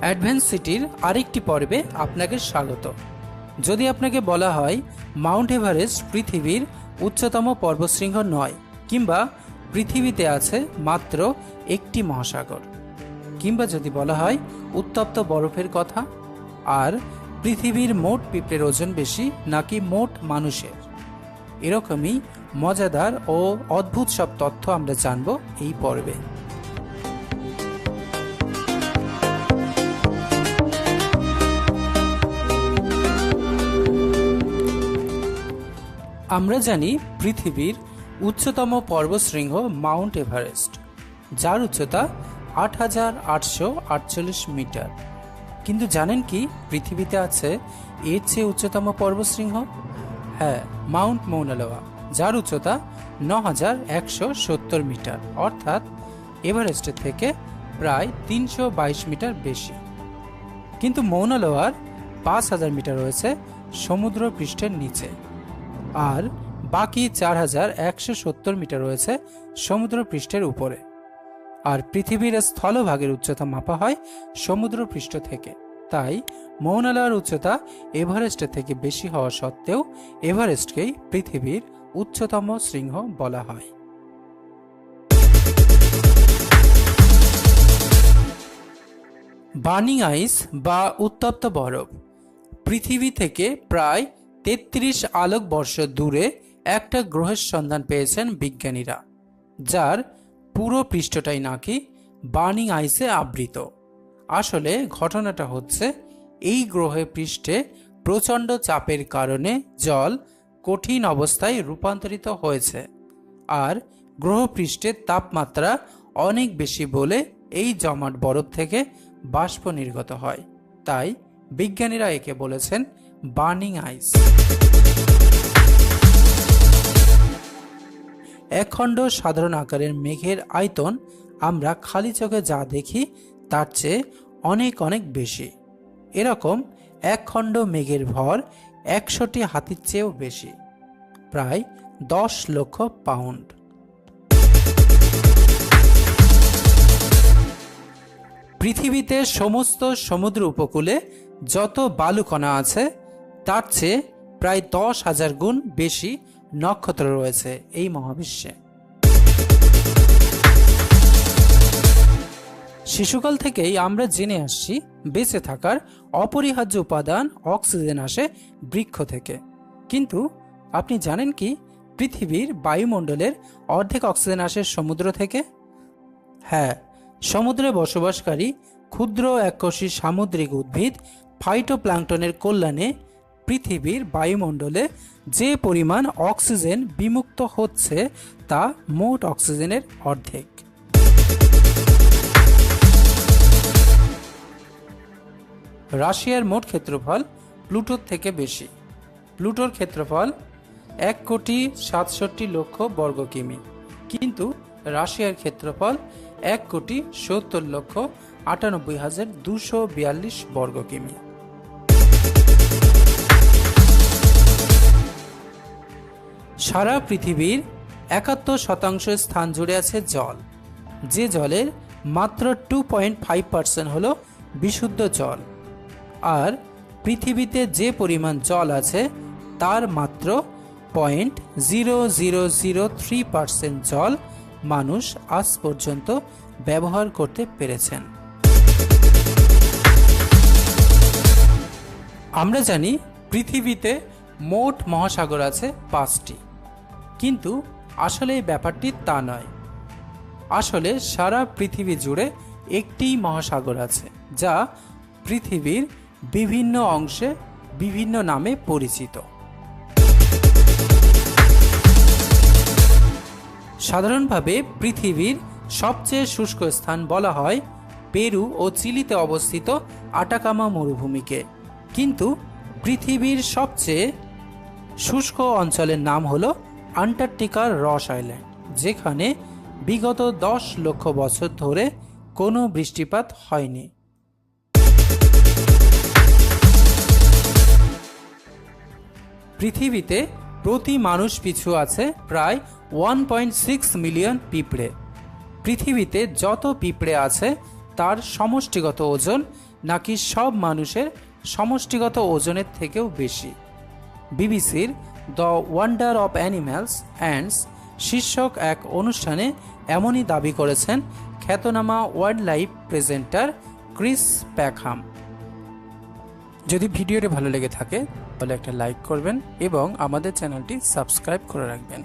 Advance সিটির আরেকটি পর্বে আপনাকে স্বাগত। যদি আপনাকে বলা হয় মাউন্ট এভারেস্ট পৃথিবীর উচ্চতম পর্বতশৃঙ্গ নয়, কিংবা পৃথিবীতে আছে মাত্র একটি মহাসাগর, কিংবা যদি বলা হয় উত্তপ্ত বরফের কথা, আর পৃথিবীর মোট পিঁপড়ের ওজন বেশি নাকি মোট মানুষের, এরকমই মজাদার ও অদ্ভুত সব তথ্য আমরা জানব এই পর্বে। আমরা জানি পৃথিবীর উচ্চতম পর্বতশৃঙ্গ মাউন্ট এভারেস্ট, যার উচ্চতা ৮,৮৪৮ মিটার। কিন্তু জানেন কি পৃথিবীতে আছে এর চেয়ে উচ্চতম পর্বতশৃঙ্গ? হ্যাঁ, মাউন্ট মৌনা লোয়া, যার উচ্চতা ৯,১৭০ মিটার, অর্থাৎ এভারেস্টের থেকে প্রায় ৩২২ মিটার বেশি। কিন্তু মৌনা লোয়ার ৫,০০০ মিটার রয়েছে সমুদ্র পৃষ্ঠের নিচে, আর বাকি ৪,১৭০ মিটার রয়েছে সমুদ্র পৃষ্ঠের উপরে। আর পৃথিবীর স্থলভাগের উচ্চতা মাপা হয় সমুদ্র পৃষ্ঠ থেকে। তাই মৌনা লোয়ার উচ্চতা এভারেস্টের থেকে বেশি হওয়া সত্ত্বেও এভারেস্টকেই পৃথিবীর উচ্চতম শৃঙ্গ বলা হয়। বার্নিং আইস বা উত্তপ্ত বরফ পৃথিবী থেকে প্রায় ৩৩ আলোকবর্ষ দূরে একটা গ্রহের সন্ধান পেয়েছেন বিজ্ঞানীরা, যার পুরো পৃষ্ঠটাই নাকি বার্নিং আইসে আবৃত। আসলে ঘটনাটা হচ্ছে, এই গ্রহের পৃষ্ঠে প্রচণ্ড চাপের কারণে জল কঠিন অবস্থায় রূপান্তরিত হয়েছে, আর গ্রহ পৃষ্ঠের তাপমাত্রা অনেক বেশি বলে এই জমাট বরফ থেকে বাষ্প নির্গত হয়। তাই বিজ্ঞানীরা একে বলেছেন বার্নিং আইস। একখণ্ড সাধারণ আকারের মেঘের আয়তন আমরা খালি চোখে যা দেখি তার চেয়ে অনেক অনেক বেশি। এরকম একখণ্ড মেঘের ভর ১০০টি হাতির চেয়েও বেশি, প্রায় ১০ লক্ষ পাউন্ড। পৃথিবীতে সমস্ত সমুদ্র উপকূলে যত বালুকণা আছে তার চেয়ে প্রায় ১০,০০০ গুণ বেশি নক্ষত্র রয়েছে এই মহাবিশ্বে। শিশুকাল থেকেই আমরা জেনে আসছি বেঁচে থাকার অপরিহার্য উপাদান অক্সিজেন আসে বৃক্ষ থেকে। কিন্তু আপনি জানেন কি পৃথিবীর বায়ুমণ্ডলের অর্ধেক অক্সিজেন আসে সমুদ্র থেকে? হ্যাঁ, সমুদ্রে বসবাসকারী ক্ষুদ্র এককোষী সামুদ্রিক উদ্ভিদ ফাইটোপ্ল্যাঙ্কটনের কল্যাণে পৃথিবীর বায়ুমণ্ডলে যে পরিমাণ অক্সিজেন বিমুক্ত হচ্ছে তা মোট অক্সিজেনের অর্ধেক। রাশিয়ার মোট ক্ষেত্রফল প্লুটোর থেকে বেশি। প্লুটোর ক্ষেত্রফল ১,৬৭,০০,০০০ বর্গ কিমি, কিন্তু রাশিয়ার ক্ষেত্রফল ১,৭০,৯৮,২৪২ বর্গ কিমি। সারা পৃথিবীর ৭১% স্থান জুড়ে আছে জল, যে জলের মাত্র 2.5% হল বিশুদ্ধ জল। আর পৃথিবীতে যে পরিমাণ জল আছে তার মাত্র 0.0003% জল মানুষ আজ পর্যন্ত ব্যবহার করতে পেরেছেন। আমরা জানি পৃথিবীতে মোট মহাসাগর আছে 5টি, কিন্তু আসলে এই ব্যাপারটি তা নয়। আসলে সারা পৃথিবী জুড়ে একটি মহাসাগর আছে, যা পৃথিবীর বিভিন্ন অংশে বিভিন্ন নামে পরিচিত। সাধারণভাবে পৃথিবীর সবচেয়ে শুষ্ক স্থান বলা হয় পেরু ও চিলিতে অবস্থিত আটাকামা মরুভূমিকে, কিন্তু পৃথিবীর সবচেয়ে শুষ্ক অঞ্চলের নাম হলো আন্টার্কটিকার রস আইল্যান্ড, যেখানে বিগত ১০ লক্ষ বছর ধরে কোনো বৃষ্টিপাত হয়নি। পৃথিবীতে প্রতি মানুষ পিছু আছে প্রায় 1.6 মিলিয়ন পিঁপড়ে। পৃথিবীতে যত পিঁপড়ে আছে তার সমষ্টিগত ওজন নাকি সব মানুষের সমষ্টিগত ওজনের থেকেও বেশি? বিবিসির the wonder of animals ants শীর্ষক এক অনুষ্ঠানে এমনই দাবি করেছেন খ্যাতনামা ওয়াইল্ড লাইফ প্রেজেন্টার ক্রিস প্যাকহাম। যদি ভিডিওটি ভালো লেগে থাকে তাহলে একটা লাইক করবেন এবং আমাদের চ্যানেলটি সাবস্ক্রাইব করে রাখবেন।